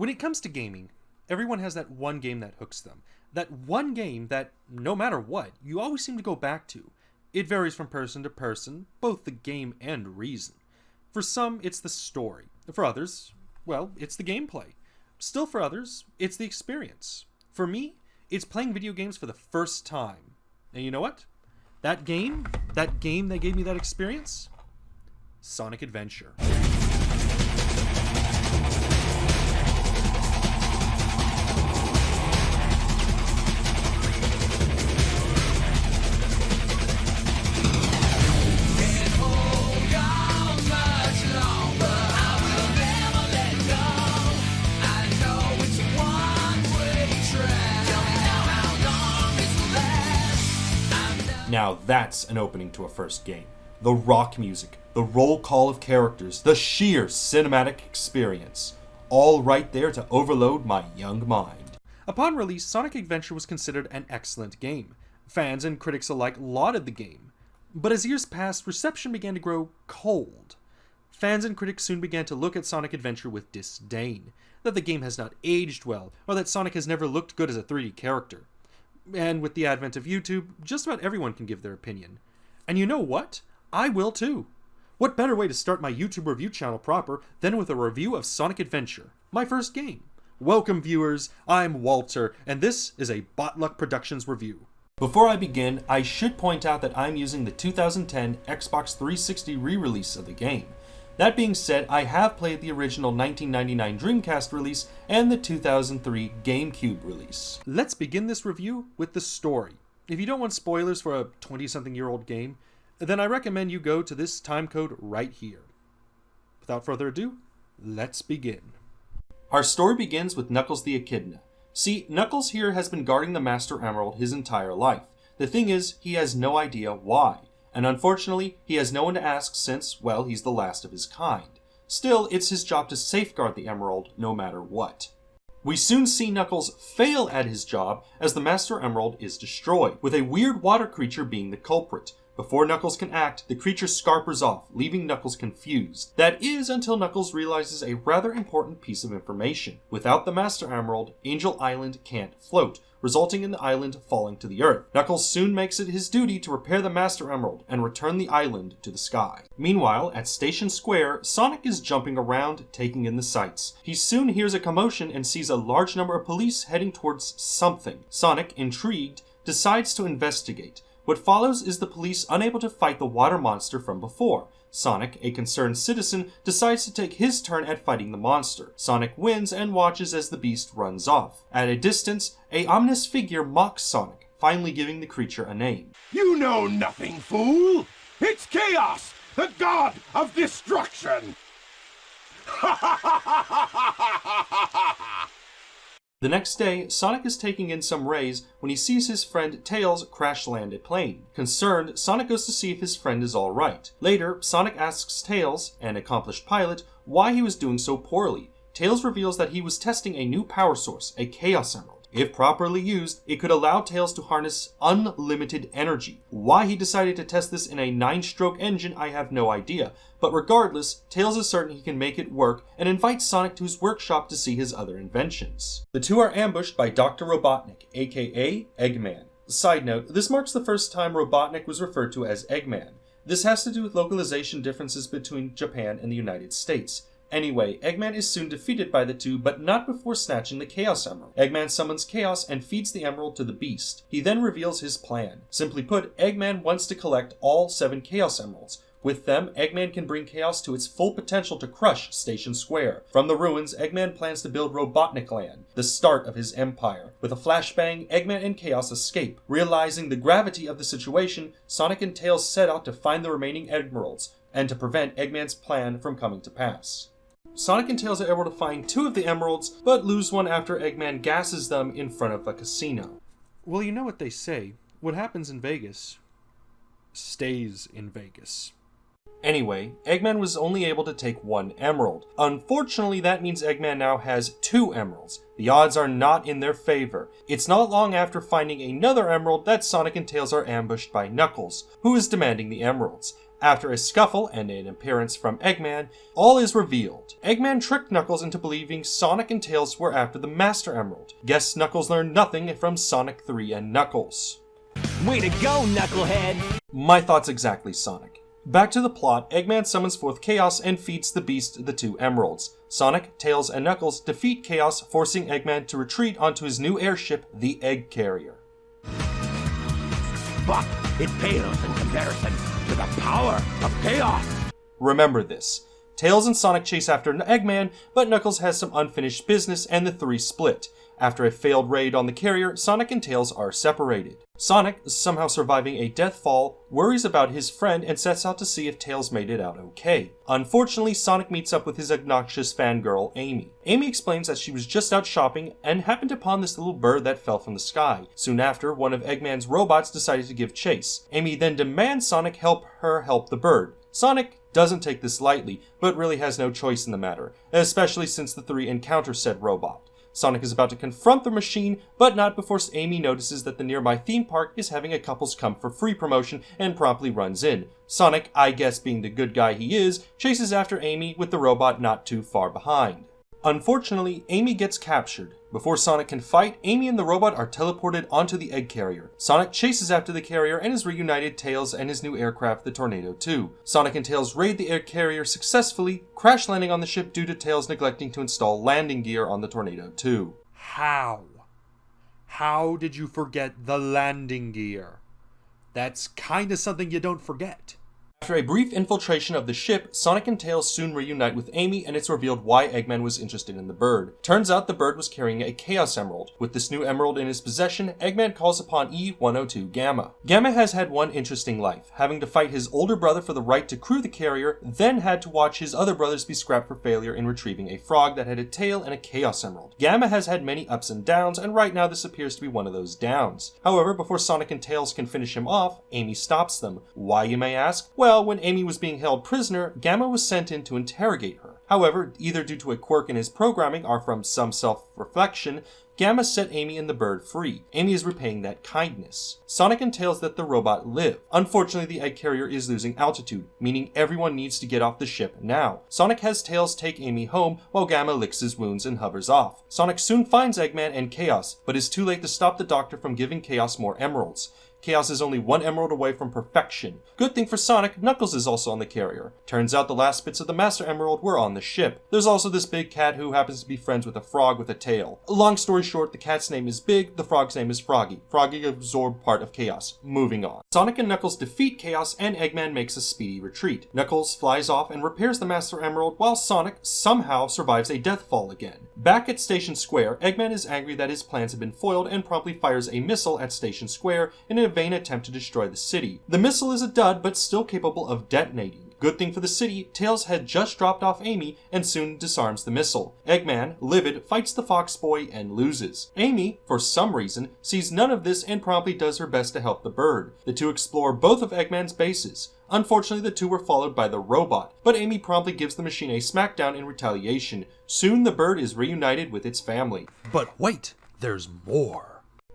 When it comes to gaming, everyone has that one game that hooks them. That one game that, no matter what, you always seem to go back to. It varies from person to person, both the game and reason. For some, it's the story. For others, well, it's the gameplay. Still for others, it's the experience. For me, it's playing video games for the first time. And you know what? That game that gave me that experience? Sonic Adventure. Now that's an opening to a first game. The rock music, the roll call of characters, the sheer cinematic experience. All right there to overload my young mind. Upon release, Sonic Adventure was considered an excellent game. Fans and critics alike lauded the game. But as years passed, reception began to grow cold. Fans and critics soon began to look at Sonic Adventure with disdain, that the game has not aged well, or that Sonic has never looked good as a 3D character. And with the advent of YouTube, just about everyone can give their opinion. And you know what? I will too. What better way to start my YouTube review channel proper than with a review of Sonic Adventure, my first game. Welcome viewers, I'm Walter, and this is a Botluck Productions review. Before I begin, I should point out that I'm using the 2010 Xbox 360 re-release of the game. That being said, I have played the original 1999 Dreamcast release and the 2003 GameCube release. Let's begin this review with the story. If you don't want spoilers for a 20-something-year-old game, then I recommend you go to this timecode right here. Without further ado, let's begin. Our story begins with Knuckles the Echidna. See, Knuckles here has been guarding the Master Emerald his entire life. The thing is, he has no idea why. And unfortunately, he has no one to ask since, well, he's the last of his kind. Still, it's his job to safeguard the Emerald no matter what. We soon see Knuckles fail at his job as the Master Emerald is destroyed, with a weird water creature being the culprit. Before Knuckles can act, the creature scarpers off, leaving Knuckles confused. That is until Knuckles realizes a rather important piece of information. Without the Master Emerald, Angel Island can't float, resulting in the island falling to the earth. Knuckles soon makes it his duty to repair the Master Emerald and return the island to the sky. Meanwhile, at Station Square, Sonic is jumping around, taking in the sights. He soon hears a commotion and sees a large number of police heading towards something. Sonic, intrigued, decides to investigate. What follows is the police unable to fight the water monster from before. Sonic, a concerned citizen, decides to take his turn at fighting the monster. Sonic wins and watches as the beast runs off. At a distance, a ominous figure mocks Sonic, finally giving the creature a name. You know nothing, fool! It's Chaos, the god of destruction! The next day, Sonic is taking in some rays when he sees his friend Tails crash land a plane. Concerned, Sonic goes to see if his friend is alright. Later, Sonic asks Tails, an accomplished pilot, why he was doing so poorly. Tails reveals that he was testing a new power source, a Chaos Emerald. If properly used, it could allow Tails to harness unlimited energy. Why he decided to test this in a 9-stroke engine, I have no idea. But regardless, Tails is certain he can make it work and invites Sonic to his workshop to see his other inventions. The two are ambushed by Dr. Robotnik, aka Eggman. Side note, this marks the first time Robotnik was referred to as Eggman. This has to do with localization differences between Japan and the United States. Anyway, Eggman is soon defeated by the two, but not before snatching the Chaos Emerald. Eggman summons Chaos and feeds the Emerald to the Beast. He then reveals his plan. Simply put, Eggman wants to collect all 7 Chaos Emeralds. With them, Eggman can bring Chaos to its full potential to crush Station Square. From the ruins, Eggman plans to build Robotnik Land, the start of his empire. With a flashbang, Eggman and Chaos escape. Realizing the gravity of the situation, Sonic and Tails set out to find the remaining Emeralds, and to prevent Eggman's plan from coming to pass. Sonic and Tails are able to find 2 of the emeralds, but lose one after Eggman gasses them in front of a casino. Well, you know what they say. What happens in Vegas stays in Vegas. Anyway, Eggman was only able to take 1 emerald. Unfortunately, that means Eggman now has 2 emeralds. The odds are not in their favor. It's not long after finding another emerald that Sonic and Tails are ambushed by Knuckles, who is demanding the emeralds. After a scuffle and an appearance from Eggman, all is revealed. Eggman tricked Knuckles into believing Sonic and Tails were after the Master Emerald. Guess Knuckles learned nothing from Sonic 3 and Knuckles. Way to go, Knucklehead! My thoughts exactly, Sonic. Back to the plot, Eggman summons forth Chaos and feeds the beast the 2 emeralds. Sonic, Tails, and Knuckles defeat Chaos, forcing Eggman to retreat onto his new airship, the Egg Carrier. But it pales in comparison to the power of chaos. Remember this. Tails and Sonic chase after Eggman, but Knuckles has some unfinished business and the 3 split. After a failed raid on the carrier, Sonic and Tails are separated. Sonic, somehow surviving a death fall, worries about his friend and sets out to see if Tails made it out okay. Unfortunately, Sonic meets up with his obnoxious fangirl, Amy. Amy explains that she was just out shopping and happened upon this little bird that fell from the sky. Soon after, one of Eggman's robots decided to give chase. Amy then demands Sonic help her help the bird. Sonic doesn't take this lightly, but really has no choice in the matter, especially since the 3 encounter said robot. Sonic is about to confront the machine, but not before Amy notices that the nearby theme park is having a couples come for free promotion and promptly runs in. Sonic, I guess being the good guy he is, chases after Amy with the robot not too far behind. Unfortunately, Amy gets captured. Before Sonic can fight, Amy and the robot are teleported onto the Egg Carrier. Sonic chases after the carrier and is reunited Tails and his new aircraft, the Tornado 2. Sonic and Tails raid the Egg Carrier successfully, crash landing on the ship due to Tails neglecting to install landing gear on the Tornado 2. How? How did you forget the landing gear? That's kinda something you don't forget. After a brief infiltration of the ship, Sonic and Tails soon reunite with Amy, and it's revealed why Eggman was interested in the bird. Turns out the bird was carrying a Chaos Emerald. With this new emerald in his possession, Eggman calls upon E-102 Gamma. Gamma has had one interesting life, having to fight his older brother for the right to crew the carrier, then had to watch his other brothers be scrapped for failure in retrieving a frog that had a tail and a Chaos Emerald. Gamma has had many ups and downs, and right now this appears to be one of those downs. However, before Sonic and Tails can finish him off, Amy stops them. Why, you may ask? Well, when Amy was being held prisoner, Gamma was sent in to interrogate her. However, either due to a quirk in his programming or from some self-reflection, Gamma set Amy and the bird free. Amy is repaying that kindness. Sonic and Tails let the robot live. Unfortunately, the Egg Carrier is losing altitude, meaning everyone needs to get off the ship now. Sonic has Tails take Amy home while Gamma licks his wounds and hovers off. Sonic soon finds Eggman and Chaos, but is too late to stop the Doctor from giving Chaos more emeralds. Chaos is only 1 emerald away from perfection. Good thing for Sonic, Knuckles is also on the carrier. Turns out the last bits of the Master Emerald were on the ship. There's also this big cat who happens to be friends with a frog with a tail. Long story short, the cat's name is Big, the frog's name is Froggy. Froggy absorbed part of Chaos. Moving on. Sonic and Knuckles defeat Chaos and Eggman makes a speedy retreat. Knuckles flies off and repairs the Master Emerald while Sonic somehow survives a death fall again. Back at Station Square, Eggman is angry that his plans have been foiled and promptly fires a missile at Station Square in a vain attempt to destroy the city. The missile is a dud, but still capable of detonating. Good thing for the city, Tails had just dropped off Amy and soon disarms the missile. Eggman, livid, fights the Fox Boy and loses. Amy, for some reason, sees none of this and promptly does her best to help the bird. The two explore both of Eggman's bases. Unfortunately, the two were followed by the robot, but Amy promptly gives the machine a smackdown in retaliation. Soon the bird is reunited with its family. But wait, there's more.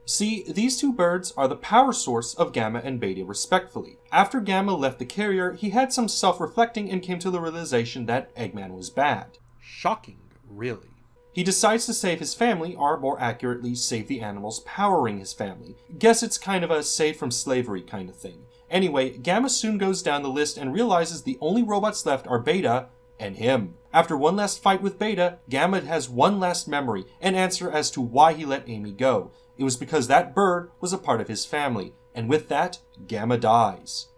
See, these two birds are the power source of Gamma and Beta respectively. After Gamma left the carrier, he had some self-reflecting and came to the realization that Eggman was bad. Shocking, really. He decides to save his family, or more accurately, save the animals powering his family. Guess it's kind of a save from slavery kind of thing. Anyway, Gamma soon goes down the list and realizes the only robots left are Beta and him. After one last fight with Beta, Gamma has one last memory, an answer as to why he let Amy go. It was because that bird was a part of his family, and with that, Gamma dies.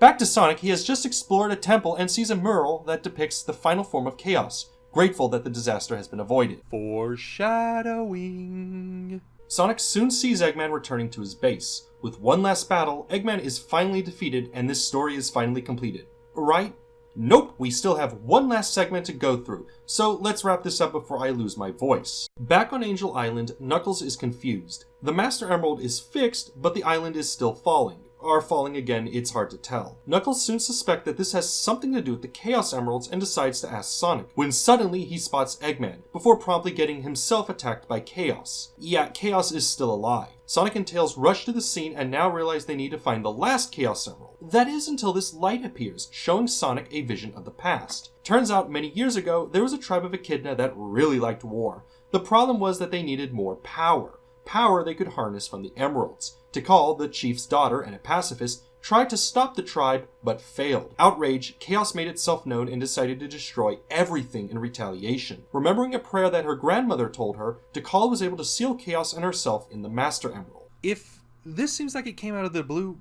Back to Sonic, he has just explored a temple and sees a mural that depicts the final form of chaos, grateful that the disaster has been avoided. Foreshadowing. Sonic soon sees Eggman returning to his base. With one last battle, Eggman is finally defeated and this story is finally completed. Right? Nope, we still have one last segment to go through, so let's wrap this up before I lose my voice. Back on Angel Island, Knuckles is confused. The Master Emerald is fixed, but the island is still falling. are falling again, it's hard to tell. Knuckles soon suspects that this has something to do with the Chaos Emeralds and decides to ask Sonic, when suddenly he spots Eggman, before promptly getting himself attacked by Chaos. Yeah, Chaos is still alive. Sonic and Tails rush to the scene and now realize they need to find the last Chaos Emerald. That is until this light appears, showing Sonic a vision of the past. Turns out many years ago, there was a tribe of Echidna that really liked war. The problem was that they needed more power. Power they could harness from the emeralds. Tikal, the chief's daughter and a pacifist, tried to stop the tribe, but failed. Outraged, Chaos made itself known and decided to destroy everything in retaliation. Remembering a prayer that her grandmother told her, Tikal was able to seal Chaos and herself in the Master Emerald. If this seems like it came out of the blue,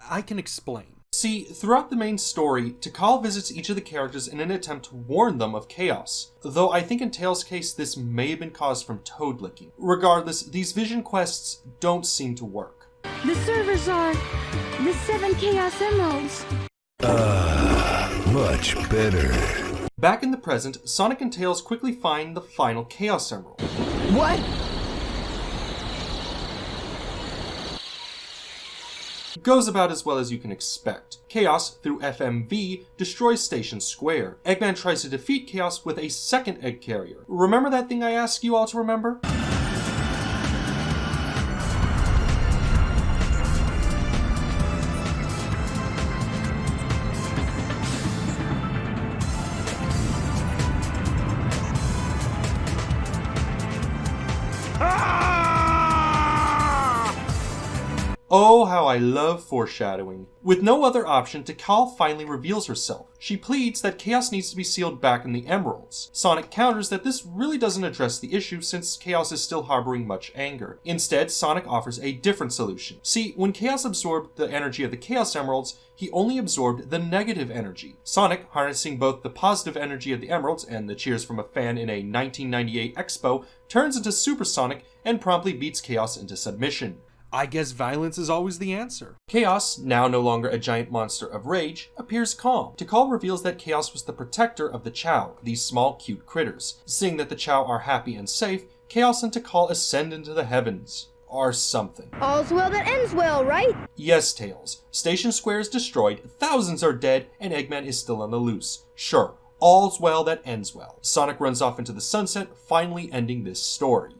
I can explain. See, throughout the main story, Tikal visits each of the characters in an attempt to warn them of Chaos, though I think in Tails' case this may have been caused from toad licking. Regardless, these vision quests don't seem to work. The servers are the 7 Chaos Emeralds. Much better. Back in the present, Sonic and Tails quickly find the final Chaos Emerald. What? Goes about as well as you can expect. Chaos, through FMV, destroys Station Square. Eggman tries to defeat Chaos with a second egg carrier. Remember that thing I asked you all to remember? Oh, how I love foreshadowing. With no other option, Tikal finally reveals herself. She pleads that Chaos needs to be sealed back in the Emeralds. Sonic counters that this really doesn't address the issue since Chaos is still harboring much anger. Instead, Sonic offers a different solution. See, when Chaos absorbed the energy of the Chaos Emeralds, he only absorbed the negative energy. Sonic, harnessing both the positive energy of the Emeralds and the cheers from a fan in a 1998 expo, turns into Super Sonic and promptly beats Chaos into submission. I guess violence is always the answer. Chaos, now no longer a giant monster of rage, appears calm. Tikal reveals that Chaos was the protector of the Chow, these small cute critters. Seeing that the Chow are happy and safe, Chaos and Tikal ascend into the heavens. Or something. All's well that ends well, right? Yes, Tails. Station Square is destroyed, thousands are dead, and Eggman is still on the loose. Sure, all's well that ends well. Sonic runs off into the sunset, finally ending this story.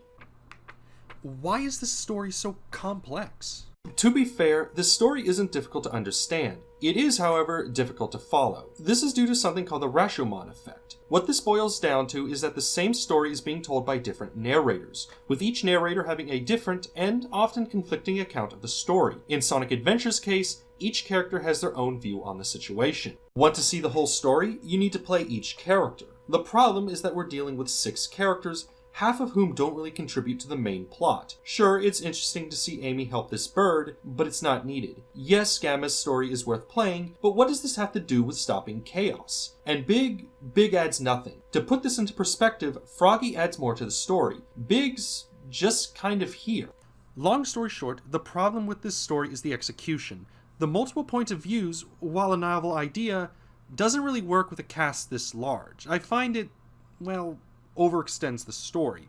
Why is this story so complex? To be fair, this story isn't difficult to understand. It is, however, difficult to follow. This is due to something called the Rashomon effect. What this boils down to is that the same story is being told by different narrators, with each narrator having a different and often conflicting account of the story. In Sonic Adventure's case, each character has their own view on the situation. Want to see the whole story? You need to play each character. The problem is that we're dealing with 6 characters, half of whom don't really contribute to the main plot. Sure, it's interesting to see Amy help this bird, but it's not needed. Yes, Gamma's story is worth playing, but what does this have to do with stopping Chaos? And Big adds nothing. To put this into perspective, Froggy adds more to the story. Big's just kind of here. Long story short, the problem with this story is the execution. The multiple points of views, while a novel idea, doesn't really work with a cast this large. I find it, well, overextends the story.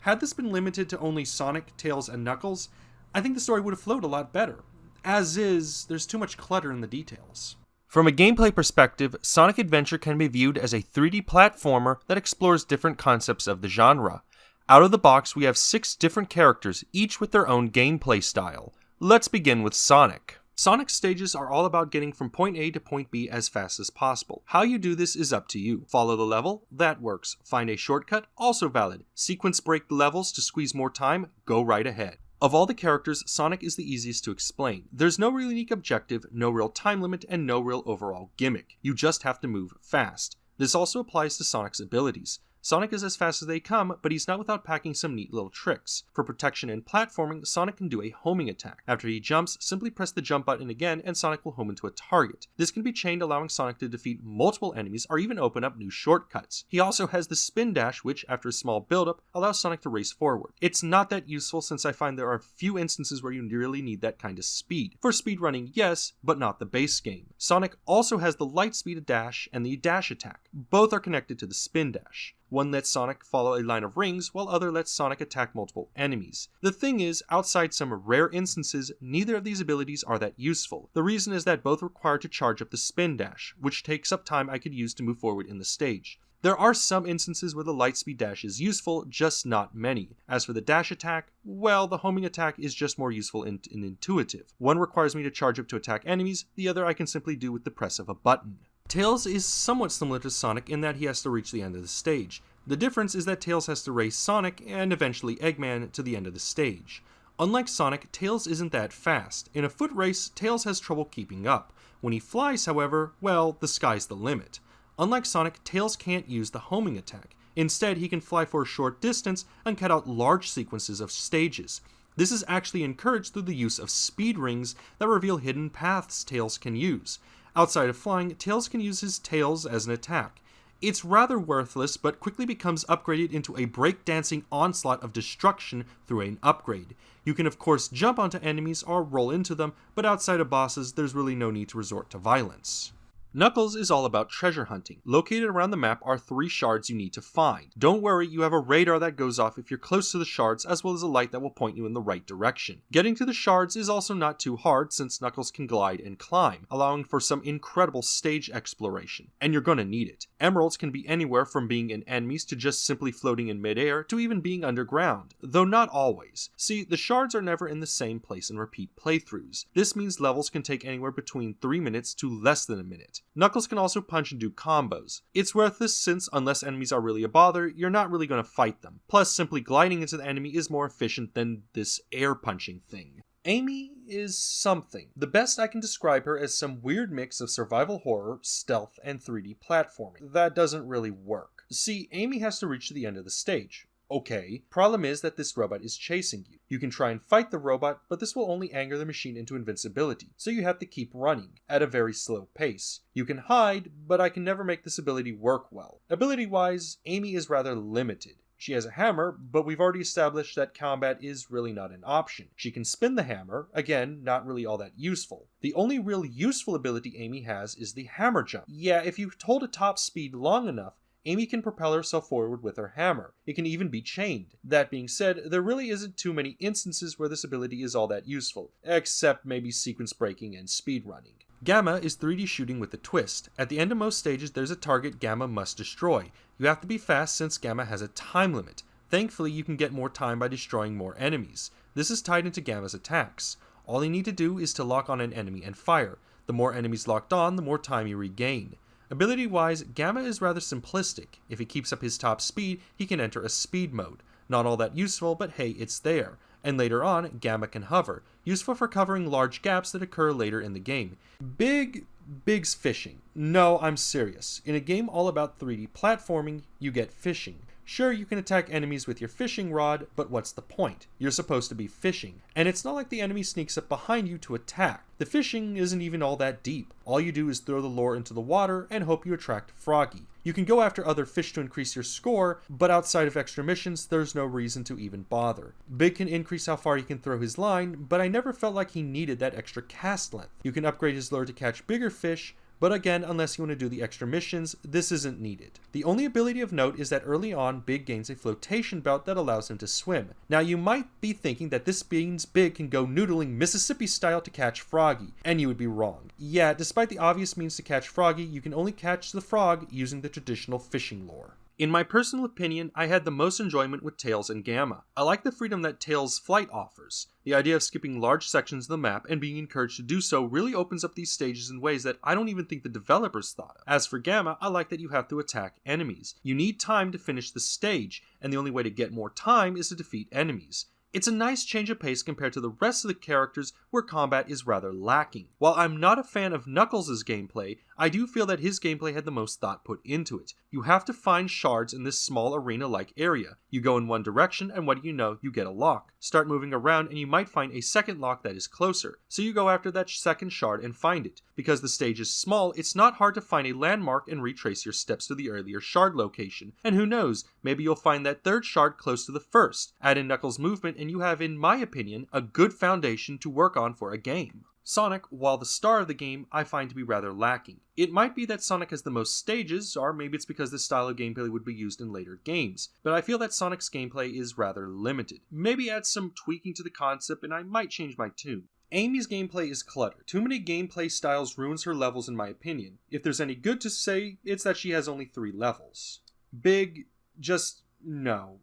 Had this been limited to only Sonic, Tails, and Knuckles, I think the story would have flowed a lot better. As is, there's too much clutter in the details. From a gameplay perspective, Sonic Adventure can be viewed as a 3D platformer that explores different concepts of the genre. Out of the box, we have 6 different characters, each with their own gameplay style. Let's begin with Sonic. Sonic's stages are all about getting from point A to point B as fast as possible. How you do this is up to you. Follow the level? That works. Find a shortcut? Also valid. Sequence break the levels to squeeze more time? Go right ahead. Of all the characters, Sonic is the easiest to explain. There's no real unique objective, no real time limit, and no real overall gimmick. You just have to move fast. This also applies to Sonic's abilities. Sonic is as fast as they come, but he's not without packing some neat little tricks. For protection and platforming, Sonic can do a homing attack. After he jumps, simply press the jump button again and Sonic will home into a target. This can be chained, allowing Sonic to defeat multiple enemies or even open up new shortcuts. He also has the spin dash, which, after a small build-up, allows Sonic to race forward. It's not that useful since I find there are few instances where you really need that kind of speed. For speedrunning, yes, but not the base game. Sonic also has the light speed dash and the dash attack. Both are connected to the spin dash. One lets Sonic follow a line of rings, while other lets Sonic attack multiple enemies. The thing is, outside some rare instances, neither of these abilities are that useful. The reason is that both require to charge up the spin dash, which takes up time I could use to move forward in the stage. There are some instances where the lightspeed dash is useful, just not many. As for the dash attack, well, the homing attack is just more useful and intuitive. One requires me to charge up to attack enemies, the other I can simply do with the press of a button. Tails is somewhat similar to Sonic in that he has to reach the end of the stage. The difference is that Tails has to race Sonic, and eventually Eggman, to the end of the stage. Unlike Sonic, Tails isn't that fast. In a foot race, Tails has trouble keeping up. When he flies, however, well, the sky's the limit. Unlike Sonic, Tails can't use the homing attack. Instead, he can fly for a short distance and cut out large sequences of stages. This is actually encouraged through the use of speed rings that reveal hidden paths Tails can use. Outside of flying, Tails can use his tails as an attack. It's rather worthless, but quickly becomes upgraded into a breakdancing onslaught of destruction through an upgrade. You can of course jump onto enemies or roll into them, but outside of bosses, there's really no need to resort to violence. Knuckles is all about treasure hunting. Located around the map are 3 shards you need to find. Don't worry, you have a radar that goes off if you're close to the shards, as well as a light that will point you in the right direction. Getting to the shards is also not too hard, since Knuckles can glide and climb, allowing for some incredible stage exploration. And you're gonna need it. Emeralds can be anywhere from being in enemies to just simply floating in midair, to even being underground, though not always. See, the shards are never in the same place in repeat playthroughs. This means levels can take anywhere between 3 minutes to less than a minute. Knuckles can also punch and do combos. It's worthless since unless enemies are really a bother, you're not really going to fight them. Plus, simply gliding into the enemy is more efficient than this air punching thing. Amy is something. The best I can describe her as some weird mix of survival horror, stealth, and 3D platforming. That doesn't really work. See, Amy has to reach the end of the stage. Okay, problem is that this robot is chasing you. You can try and fight the robot, but this will only anger the machine into invincibility, so you have to keep running, at a very slow pace. You can hide, but I can never make this ability work well. Ability-wise, Amy is rather limited. She has a hammer, but we've already established that combat is really not an option. She can spin the hammer, again, not really all that useful. The only real useful ability Amy has is the hammer jump. Yeah, if you hold a top speed long enough, Amy can propel herself forward with her hammer. It can even be chained. That being said, there really isn't too many instances where this ability is all that useful, except maybe sequence breaking and speedrunning. Gamma is 3D shooting with a twist. At the end of most stages, there's a target Gamma must destroy. You have to be fast since Gamma has a time limit. Thankfully, you can get more time by destroying more enemies. This is tied into Gamma's attacks. All you need to do is to lock on an enemy and fire. The more enemies locked on, the more time you regain. Ability-wise, Gamma is rather simplistic. If he keeps up his top speed, he can enter a speed mode. Not all that useful, but hey, it's there. And later on, Gamma can hover, useful for covering large gaps that occur later in the game. Big's fishing. No, I'm serious. In a game all about 3D platforming, you get fishing. Sure, you can attack enemies with your fishing rod, but what's the point? You're supposed to be fishing. And it's not like the enemy sneaks up behind you to attack. The fishing isn't even all that deep. All you do is throw the lure into the water and hope you attract Froggy. You can go after other fish to increase your score, but outside of extra missions, there's no reason to even bother. Big can increase how far he can throw his line, but I never felt like he needed that extra cast length. You can upgrade his lure to catch bigger fish, but again, unless you want to do the extra missions, this isn't needed. The only ability of note is that early on, Big gains a flotation belt that allows him to swim. Now you might be thinking that this means Big can go noodling Mississippi style to catch Froggy, and you would be wrong. Yeah, despite the obvious means to catch Froggy, you can only catch the frog using the traditional fishing lure. In my personal opinion, I had the most enjoyment with Tails and Gamma. I like the freedom that Tails' flight offers. The idea of skipping large sections of the map and being encouraged to do so really opens up these stages in ways that I don't even think the developers thought of. As for Gamma, I like that you have to attack enemies. You need time to finish the stage, and the only way to get more time is to defeat enemies. It's a nice change of pace compared to the rest of the characters where combat is rather lacking. While I'm not a fan of Knuckles' gameplay, I do feel that his gameplay had the most thought put into it. You have to find shards in this small arena-like area. You go in one direction and what do you know, you get a lock. Start moving around and you might find a second lock that is closer. So you go after that second shard and find it. Because the stage is small, it's not hard to find a landmark and retrace your steps to the earlier shard location. And who knows, maybe you'll find that third shard close to the first. Add in Knuckles' movement and you have, in my opinion, a good foundation to work on for a game. Sonic, while the star of the game, I find to be rather lacking. It might be that Sonic has the most stages, or maybe it's because this style of gameplay would be used in later games, but I feel that Sonic's gameplay is rather limited. Maybe add some tweaking to the concept and I might change my tune. Amy's gameplay is clutter. Too many gameplay styles ruins her levels in my opinion. If there's any good to say, it's that she has only 3 levels. Big, just no.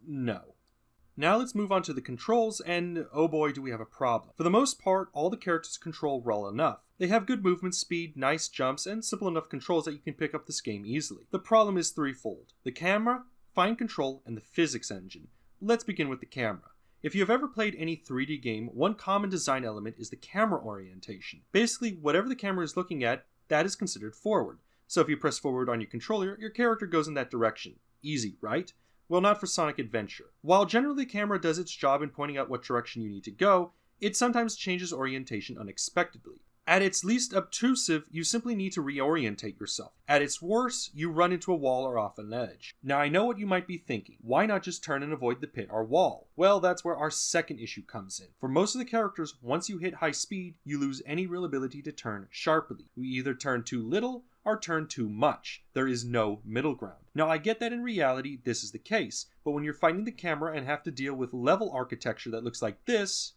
Now let's move on to the controls, and oh boy do we have a problem. For the most part, all the characters control well enough. They have good movement speed, nice jumps, and simple enough controls that you can pick up this game easily. The problem is threefold: the camera, fine control, and the physics engine. Let's begin with the camera. If you have ever played any 3D game, one common design element is the camera orientation. Basically, whatever the camera is looking at, that is considered forward. So if you press forward on your controller, your character goes in that direction. Easy, right? Well, not for Sonic Adventure. While generally the camera does its job in pointing out what direction you need to go, it sometimes changes orientation unexpectedly. At its least obtrusive, you simply need to reorientate yourself. At its worst, you run into a wall or off an edge. Now I know what you might be thinking. Why not just turn and avoid the pit or wall? Well, that's where our second issue comes in. For most of the characters, once you hit high speed, you lose any real ability to turn sharply. You either turn too little or turn too much. There is no middle ground. Now I get that in reality this is the case, but when you're fighting the camera and have to deal with level architecture that looks like this,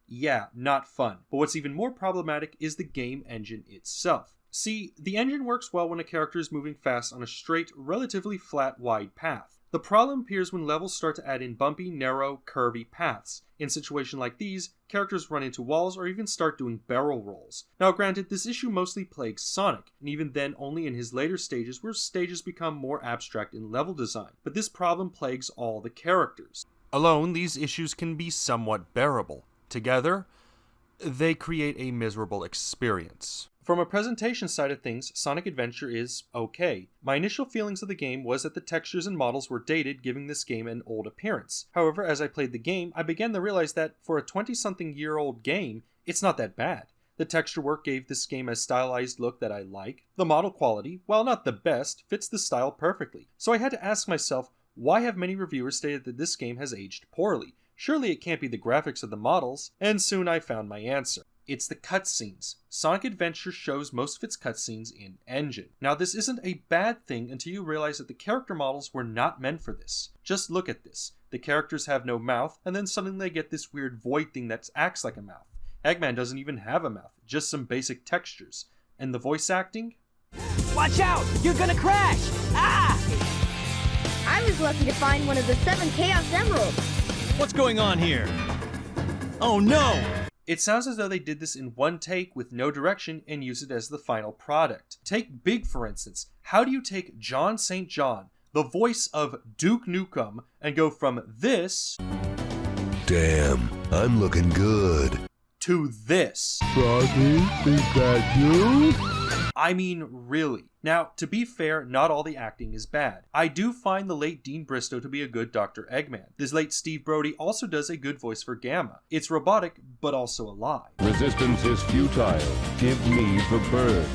yeah, not fun. But what's even more problematic is the game engine itself. See, the engine works well when a character is moving fast on a straight, relatively flat, wide path. The problem appears when levels start to add in bumpy, narrow, curvy paths. In situations like these, characters run into walls or even start doing barrel rolls. Now granted, this issue mostly plagues Sonic, and even then only in his later stages where stages become more abstract in level design. But this problem plagues all the characters. Alone, these issues can be somewhat bearable. Together, they create a miserable experience. From a presentation side of things, Sonic Adventure is okay. My initial feelings of the game was that the textures and models were dated, giving this game an old appearance. However, as I played the game, I began to realize that for a 20-something-year-old game, it's not that bad. The texture work gave this game a stylized look that I like. The model quality, while not the best, fits the style perfectly. So I had to ask myself, why have many reviewers stated that this game has aged poorly? Surely it can't be the graphics of the models, and soon I found my answer. It's the cutscenes. Sonic Adventure shows most of its cutscenes in engine. Now this isn't a bad thing until you realize that the character models were not meant for this. Just look at this. The characters have no mouth, and then suddenly they get this weird void thing that acts like a mouth. Eggman doesn't even have a mouth, just some basic textures. And the voice acting? Watch out! You're gonna crash! Ah! I was lucky to find one of the 7 Chaos Emeralds. What's going on here? Oh no! It sounds as though they did this in one take with no direction and used it as the final product. Take Big for instance. How do you take John St. John, the voice of Duke Nukem, and go from this Damn, I'm looking good. to this? Froggy, is that you? I mean, really. Now, to be fair, not all the acting is bad. I do find the late Dean Bristow to be a good Dr. Eggman. This late Steve Brody also does a good voice for Gamma. It's robotic, but also alive. Resistance is futile. Give me the bird.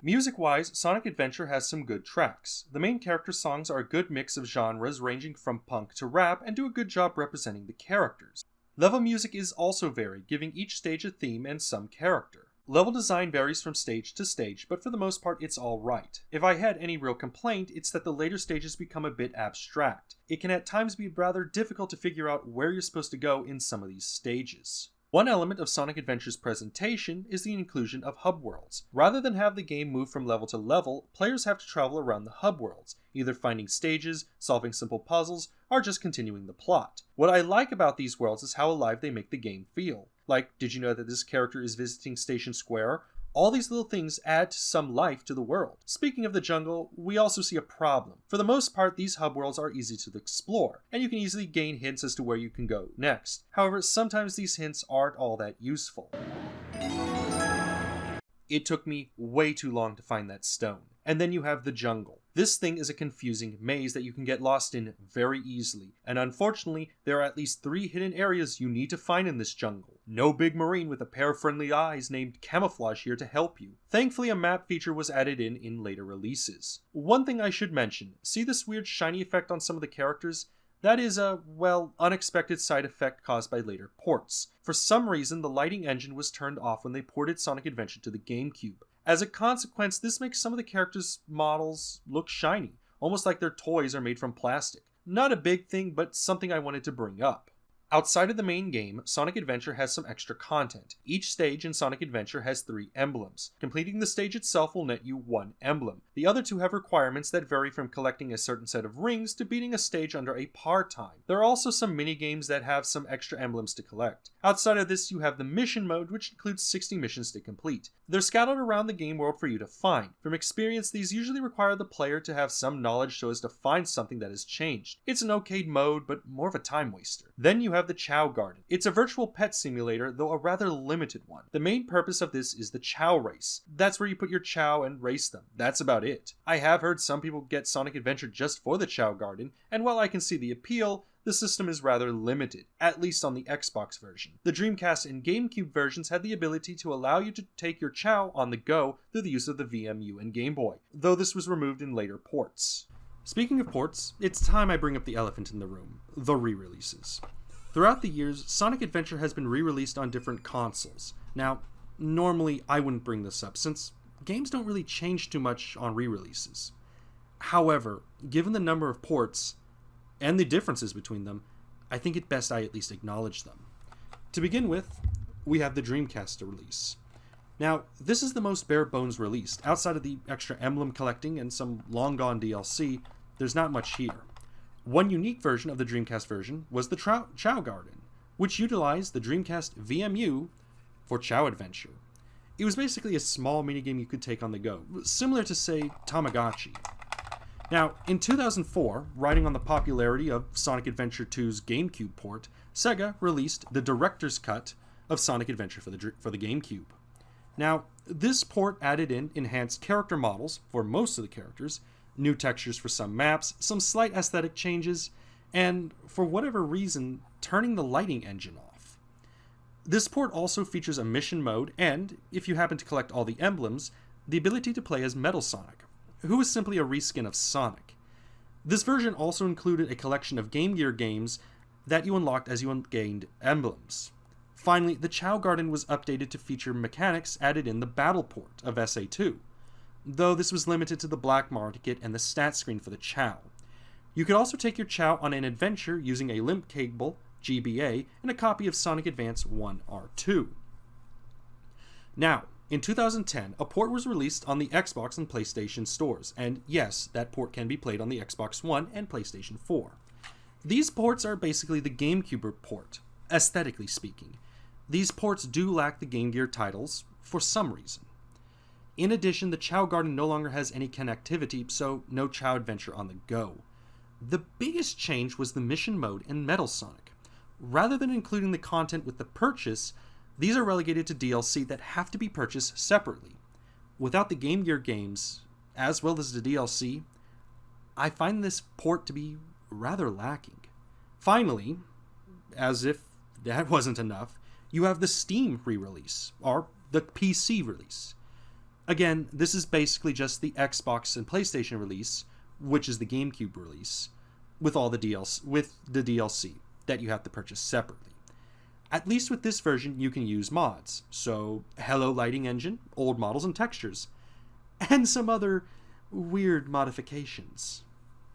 Music-wise, Sonic Adventure has some good tracks. The main character songs are a good mix of genres ranging from punk to rap and do a good job representing the characters. Level music is also varied, giving each stage a theme and some character. Level design varies from stage to stage, but for the most part it's alright. If I had any real complaint, it's that the later stages become a bit abstract. It can at times be rather difficult to figure out where you're supposed to go in some of these stages. One element of Sonic Adventure's presentation is the inclusion of hub worlds. Rather than have the game move from level to level, players have to travel around the hub worlds, either finding stages, solving simple puzzles, or just continuing the plot. What I like about these worlds is how alive they make the game feel. Like, did you know that this character is visiting Station Square? All these little things add some life to the world. Speaking of the jungle, we also see a problem. For the most part, these hub worlds are easy to explore, and you can easily gain hints as to where you can go next. However, sometimes these hints aren't all that useful. It took me way too long to find that stone. And then you have the jungle. This thing is a confusing maze that you can get lost in very easily, and unfortunately, there are at least 3 hidden areas you need to find in this jungle. No big marine with a pair of friendly eyes named Camouflage here to help you. Thankfully, a map feature was added in later releases. One thing I should mention, see this weird shiny effect on some of the characters? That is a, well, unexpected side effect caused by later ports. For some reason, the lighting engine was turned off when they ported Sonic Adventure to the GameCube. As a consequence, this makes some of the characters' models look shiny, almost like their toys are made from plastic. Not a big thing, but something I wanted to bring up. Outside of the main game, Sonic Adventure has some extra content. Each stage in Sonic Adventure has 3 emblems. Completing the stage itself will net you 1 emblem. The other 2 have requirements that vary from collecting a certain set of rings to beating a stage under a par time. There are also some minigames that have some extra emblems to collect. Outside of this, you have the mission mode, which includes 60 missions to complete. They're scattered around the game world for you to find. From experience, these usually require the player to have some knowledge so as to find something that has changed. It's an arcade mode, but more of a time waster. Then you have the Chow Garden. It's a virtual pet simulator, though a rather limited one. The main purpose of this is the Chow Race. That's where you put your Chow and race them. That's about it. I have heard some people get Sonic Adventure just for the Chow Garden, and while I can see the appeal, the system is rather limited, at least on the Xbox version. The Dreamcast and GameCube versions had the ability to allow you to take your Chow on the go through the use of the VMU and Game Boy, though this was removed in later ports. Speaking of ports, it's time I bring up the elephant in the room, the re-releases. Throughout the years, Sonic Adventure has been re-released on different consoles. Now, normally I wouldn't bring this up, since games don't really change too much on re-releases. However, given the number of ports, and the differences between them, I think it best I at least acknowledge them. To begin with, we have the Dreamcast release. Now, this is the most bare bones released. Outside of the extra emblem collecting and some long-gone DLC, there's not much here. One unique version of the Dreamcast version was the Chow Garden, which utilized the Dreamcast VMU for Chow Adventure. It was basically a small minigame you could take on the go, similar to, say, Tamagotchi. Now, in 2004, riding on the popularity of Sonic Adventure 2's GameCube port, Sega released the Director's Cut of Sonic Adventure for the GameCube. Now, this port added in enhanced character models for most of the characters, new textures for some maps, some slight aesthetic changes, and, for whatever reason, turning the lighting engine off. This port also features a mission mode and, if you happen to collect all the emblems, the ability to play as Metal Sonic, who is simply a reskin of Sonic. This version also included a collection of Game Gear games that you unlocked as you gained emblems. Finally, the Chow Garden was updated to feature mechanics added in the battle port of SA2, though this was limited to the black market and the stat screen for the Chow. You could also take your Chow on an adventure using a limp cable, GBA, and a copy of Sonic Advance 1R2. Now, in 2010, a port was released on the Xbox and PlayStation stores, and yes, that port can be played on the Xbox One and PlayStation 4. These ports are basically the GameCube port, aesthetically speaking. These ports do lack the Game Gear titles, for some reason. In addition, the Chow Garden no longer has any connectivity, so no Chow Adventure on the go. The biggest change was the mission mode in Metal Sonic. Rather than including the content with the purchase, these are relegated to DLC that have to be purchased separately. Without the Game Gear games, as well as the DLC, I find this port to be rather lacking. Finally, as if that wasn't enough, you have the Steam re-release, or the PC release. Again, this is basically just the Xbox and PlayStation release, which is the GameCube release, with all the DLC that you have to purchase separately. At least with this version, you can use mods, so Hello Lighting Engine, old models and textures, and some other weird modifications.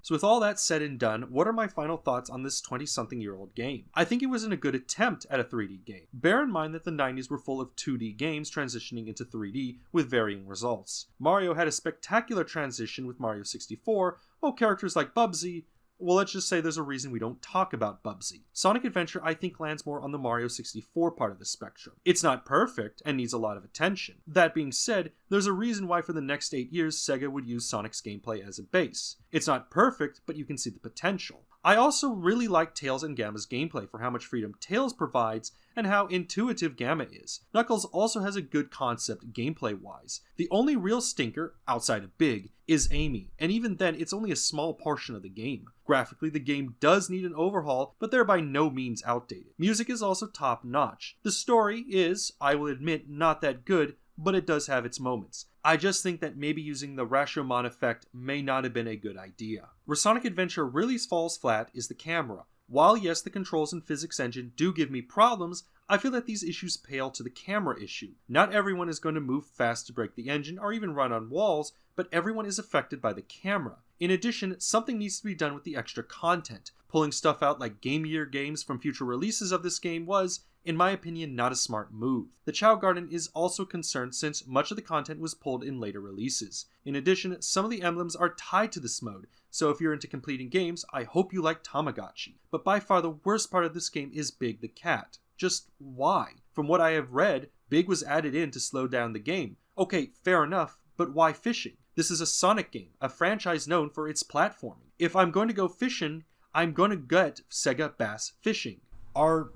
So with all that said and done, what are my final thoughts on this 20-something-year-old game? I think it wasn't a good attempt at a 3D game. Bear in mind that the 90s were full of 2D games transitioning into 3D with varying results. Mario had a spectacular transition with Mario 64, while characters like Bubsy, well, let's just say there's a reason we don't talk about Bubsy. Sonic Adventure, I think, lands more on the Mario 64 part of the spectrum. It's not perfect and needs a lot of attention. That being said, there's a reason why for the next 8 years Sega would use Sonic's gameplay as a base. It's not perfect, but you can see the potential. I also really like Tails and Gamma's gameplay for how much freedom Tails provides and how intuitive Gamma is. Knuckles also has a good concept gameplay-wise. The only real stinker, outside of Big, is Amy, and even then it's only a small portion of the game. Graphically, the game does need an overhaul, but they're by no means outdated. Music is also top-notch. The story is, I will admit, not that good, but it does have its moments. I just think that maybe using the Rashomon effect may not have been a good idea. Where Sonic Adventure really falls flat is the camera. While yes, the controls and physics engine do give me problems, I feel that these issues pale to the camera issue. Not everyone is going to move fast to break the engine or even run on walls, but everyone is affected by the camera. In addition, something needs to be done with the extra content. Pulling stuff out like Game Year games from future releases of this game was, in my opinion, not a smart move. The Chow Garden is also concerned since much of the content was pulled in later releases. In addition, some of the emblems are tied to this mode, so if you're into completing games, I hope you like Tamagotchi. But by far the worst part of this game is Big the Cat. Just why? From what I have read, Big was added in to slow down the game. Okay, fair enough, but why fishing? This is a Sonic game, a franchise known for its platforming. If I'm going to go fishing, I'm going to get Sega Bass Fishing. Or,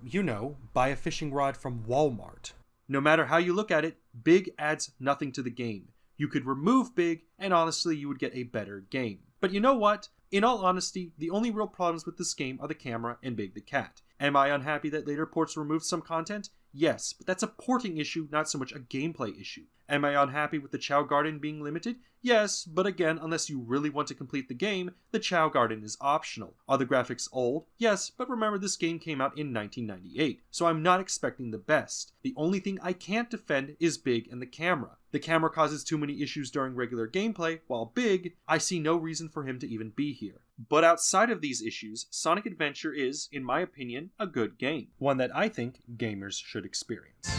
buy a fishing rod from Walmart. No matter how you look at it, Big adds nothing to the game. You could remove Big, and honestly, you would get a better game. But you know what? In all honesty, the only real problems with this game are the camera and Big the Cat. Am I unhappy that later ports removed some content? Yes, but that's a porting issue, not so much a gameplay issue. Am I unhappy with the Chow Garden being limited? Yes, but again, unless you really want to complete the game, the Chow Garden is optional. Are the graphics old? Yes, but remember this game came out in 1998, so I'm not expecting the best. The only thing I can't defend is Big and the camera. The camera causes too many issues during regular gameplay, while Big, I see no reason for him to even be here. But outside of these issues, Sonic Adventure is, in my opinion, a good game. One that I think gamers should experience.